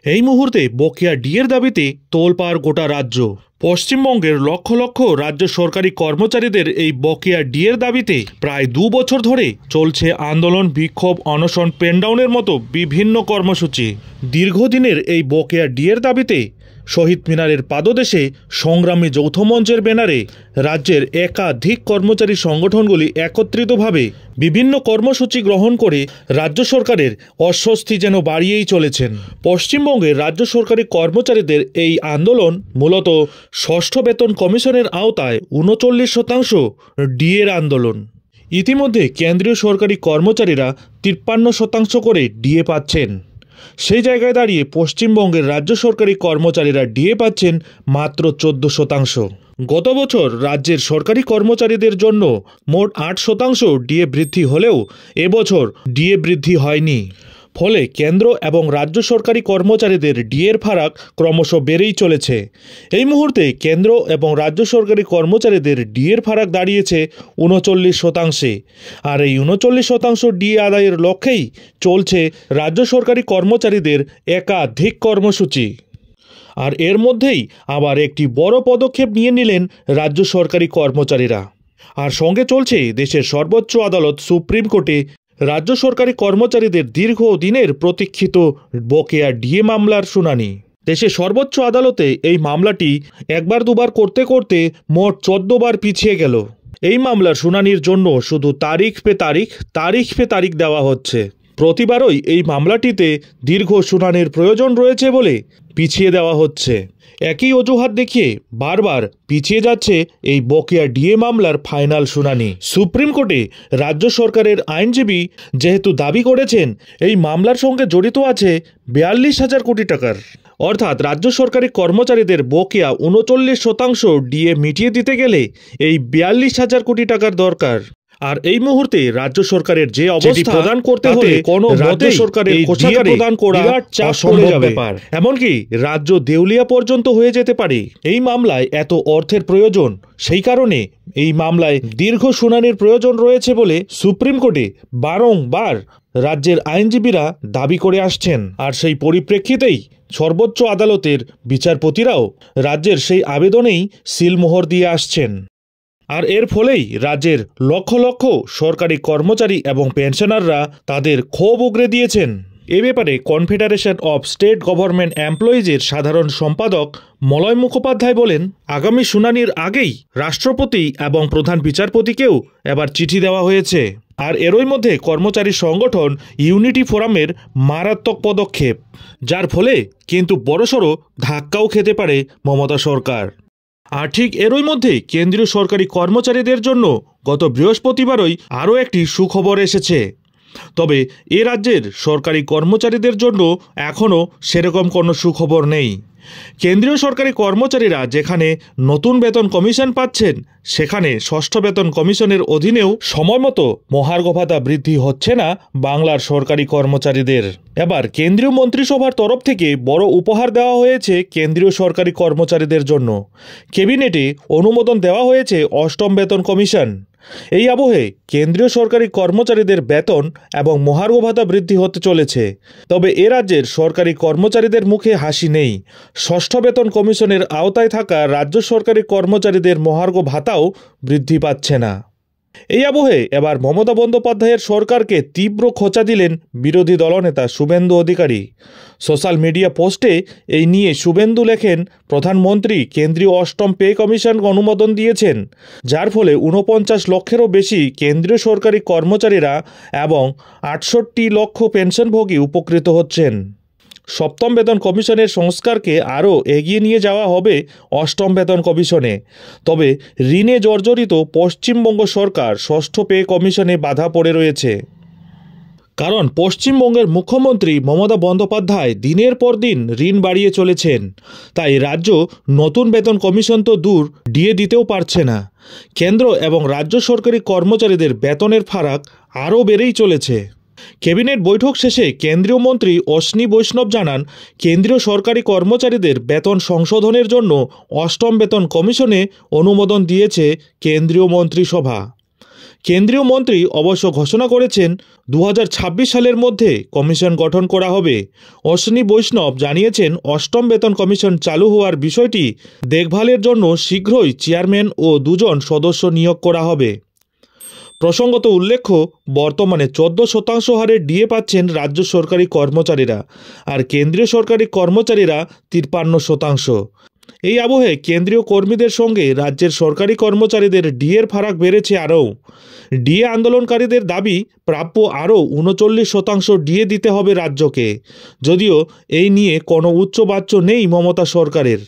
এই মুহূর্তে বকেয়া ডিএর দাবিতে তোলপাড় গোটা রাজ্য। পশ্চিমবঙ্গের লক্ষ লক্ষ রাজ্য সরকারি কর্মচারীদের এই বকেয়া ডিএর দাবিতে প্রায় 2 বছর ধরে চলছে আন্দোলন, বিক্ষোভ, অনশন, পেনডাউনের মতো বিভিন্ন কর্মসূচি। দীর্ঘদিনের এই বকেয়া ডিএর দাবিতে শহীদ মিনারের পাদদেশে সংগ্রামী যৌথ মঞ্চের ব্যানারে রাজ্যের একাধিক কর্মচারী সংগঠনগুলি একত্রিতভাবে বিভিন্ন কর্মসূচি গ্রহণ করে রাজ্য সরকারের অস্বস্তি যেন বাড়িয়েই চলেছেন। পশ্চিমবঙ্গের রাজ্য সরকারি কর্মচারীদের এই আন্দোলন মূলত ষষ্ঠ বেতন কমিশনের আওতায় 39% ডিএর আন্দোলন। ইতিমধ্যে কেন্দ্রীয় সরকারি কর্মচারীরা 53% করে ডিএ পাচ্ছেন। সেই জায়গায় দাঁড়িয়ে পশ্চিমবঙ্গের রাজ্য সরকারি কর্মচারীরা ডিএ পাচ্ছেন মাত্র 14%। গত বছর রাজ্যের সরকারি কর্মচারীদের জন্য মোট 8% ডিএ বৃদ্ধি হলেও এবছর ডিএ বৃদ্ধি হয়নি। ফলে কেন্দ্র এবং রাজ্য সরকারি কর্মচারীদের ডিএর ফারাক ক্রমশ বেড়েই চলেছে। এই মুহূর্তে কেন্দ্র এবং রাজ্য সরকারি কর্মচারীদের ডিএর ফারাক দাঁড়িয়েছে 39%। আর এই 39% ডিএ আদায়ের লক্ষ্যেই চলছে রাজ্য সরকারি কর্মচারীদের একাধিক কর্মসূচি। আর এর মধ্যেই আবার একটি বড় পদক্ষেপ নিয়ে নিলেন রাজ্য সরকারি কর্মচারীরা। আর সঙ্গে চলছে দেশের সর্বোচ্চ আদালত সুপ্রিম কোর্টে রাজ্য সরকারি কর্মচারীদের দীর্ঘদিনের প্রতীক্ষিত বকেয়া ডিএ মামলার শুনানি। দেশের সর্বোচ্চ আদালতে এই মামলাটি একবার দুবার করতে করতে মোট 14 বার পিছিয়ে গেল। এই মামলার শুনানির জন্য শুধু তারিখ পে তারিখ দেওয়া হচ্ছে। প্রতিবারই এই মামলাটিতে দীর্ঘ শুনানির প্রয়োজন রয়েছে বলে পিছিয়ে দেওয়া হচ্ছে। একই অজুহাত দেখিয়ে বারবার পিছিয়ে যাচ্ছে এই বকেয়া ডিএ মামলার ফাইনাল শুনানি। সুপ্রিম কোর্টে রাজ্য সরকারের আইনজীবী যেহেতু দাবি করেছেন এই মামলার সঙ্গে জড়িত আছে 42,000 কোটি টাকার, অর্থাৎ রাজ্য সরকারি কর্মচারীদের বকেয়া 39% ডিএ মিটিয়ে দিতে গেলে এই 42,000 কোটি টাকার দরকার। আর এই মুহূর্তে রাজ্য সরকারের যে অবস্থা প্রদান করতে হলে কোনো রাজ্য সরকারের কোষাগারে প্রদান করা চাপ পড়ে যাবে, এমনকি রাজ্য দেউলিয়া পর্যন্ত হয়ে যেতে পারে। এই মামলায় এত অর্থের প্রয়োজন, সেই কারণে এই মামলায় দীর্ঘ শুনানির প্রয়োজন রয়েছে বলে সুপ্রিম কোর্টে বারংবার রাজ্যের আইনজীবীরা দাবি করে আসছেন। আর সেই পরিপ্রেক্ষিতেই সর্বোচ্চ আদালতের বিচারপতিরাও রাজ্যের সেই আবেদনেই সিলমোহর দিয়ে আসছেন। আর এর ফলেই রাজ্যের লক্ষ লক্ষ সরকারি কর্মচারী এবং পেনশনাররা তাদের ক্ষোভ উগরে দিয়েছেন। এ ব্যাপারে কনফেডারেশন অব স্টেট গভর্নমেন্ট এমপ্লয়িজের সাধারণ সম্পাদক মলয় মুখোপাধ্যায় বলেন, আগামী শুনানির আগেই রাষ্ট্রপতি এবং প্রধান বিচারপতিকেও এবার চিঠি দেওয়া হয়েছে। আর এরই মধ্যে কর্মচারী সংগঠন ইউনিটি ফোরামের মারাত্মক পদক্ষেপ, যার ফলে কিন্তু বড়সড় ধাক্কাও খেতে পারে মমতা সরকার। আর ঠিক এরই মধ্যে কেন্দ্রীয় সরকারি কর্মচারীদের জন্য গত বৃহস্পতিবারই আরও একটি সুখবর এসেছে। তবে এ রাজ্যের সরকারি কর্মচারীদের জন্য এখনও সেরকম কোনো সুখবর নেই। কেন্দ্রীয় সরকারি কর্মচারীরা যেখানে নতুন বেতন কমিশন পাচ্ছেন, সেখানে ষষ্ঠ বেতন কমিশনের অধীনেও সময়মতো মহার্ঘ ভাতা বৃদ্ধি হচ্ছে না বাংলার সরকারি কর্মচারীদের। এবার কেন্দ্রীয় মন্ত্রিসভার তরফ থেকে বড় উপহার দেওয়া হয়েছে কেন্দ্রীয় সরকারি কর্মচারীদের জন্য। ক্যাবিনেটে অনুমোদন দেওয়া হয়েছে অষ্টম বেতন কমিশন। এই আবহে কেন্দ্রীয় সরকারি কর্মচারীদের বেতন এবং মহার্ঘ ভাতা বৃদ্ধি হতে চলেছে। তবে এ রাজ্যের সরকারি কর্মচারীদের মুখে হাসি নেই। ষষ্ঠ বেতন কমিশনের আওতায় থাকা রাজ্য সরকারি কর্মচারীদের মহার্ঘ ভাতাও বৃদ্ধি পাচ্ছে না। এই আবহে এবার মমতা বন্দ্যোপাধ্যায়ের সরকারকে তীব্র খোঁচা দিলেন বিরোধী দলনেতা শুভেন্দু অধিকারী। সোশ্যাল মিডিয়া পোস্টে এই নিয়ে শুভেন্দু লেখেন, প্রধানমন্ত্রী কেন্দ্রীয় অষ্টম পে কমিশন অনুমোদন দিয়েছেন, যার ফলে 49 লক্ষেরও বেশি কেন্দ্রীয় সরকারি কর্মচারীরা এবং 68 লক্ষ পেনশনভোগী উপকৃত হচ্ছেন। সপ্তম বেতন কমিশনের সংস্কারকে আরও এগিয়ে নিয়ে যাওয়া হবে অষ্টম বেতন কমিশনে। তবে ঋণে জর্জরিত পশ্চিমবঙ্গ সরকার ষষ্ঠ পে কমিশনে বাধা পড়ে রয়েছে। কারণ পশ্চিমবঙ্গের মুখ্যমন্ত্রী মমতা বন্দ্যোপাধ্যায় দিনের পর দিন ঋণ বাড়িয়ে চলেছেন। তাই রাজ্য নতুন বেতন কমিশন তো দূর, ডিএ দিতেও পারছে না। কেন্দ্র এবং রাজ্য সরকারি কর্মচারীদের বেতনের ফারাক আরও বেড়েই চলেছে। ক্যাবিনেট বৈঠক শেষে কেন্দ্রীয় মন্ত্রী অশ্বিনী বৈষ্ণব জানান, কেন্দ্রীয় সরকারি কর্মচারীদের বেতন সংশোধনের জন্য অষ্টম বেতন কমিশনে অনুমোদন দিয়েছে কেন্দ্রীয় মন্ত্রিসভা। কেন্দ্রীয় মন্ত্রী অবশ্য ঘোষণা করেছেন 2026 সালের মধ্যে কমিশন গঠন করা হবে। অশ্বিনী বৈষ্ণব জানিয়েছেন, অষ্টম বেতন কমিশন চালু হওয়ার বিষয়টি দেখভালের জন্য শীঘ্রই চেয়ারম্যান ও 2 জন সদস্য নিয়োগ করা হবে। প্রসঙ্গত উল্লেখ্য, বর্তমানে 14% হারে ডিএ পাচ্ছেন রাজ্য সরকারি কর্মচারীরা, আর কেন্দ্রীয় সরকারি কর্মচারীরা 53%। এই আবহে কেন্দ্রীয় কর্মীদের সঙ্গে রাজ্যের সরকারি কর্মচারীদের ডিএর ফারাক বেড়েছে আরও। ডিএ আন্দোলনকারীদের দাবি, প্রাপ্য আরও 39% ডিএ দিতে হবে রাজ্যকে, যদিও এই নিয়ে কোনো উচ্চবাচ্য নেই মমতা সরকারের।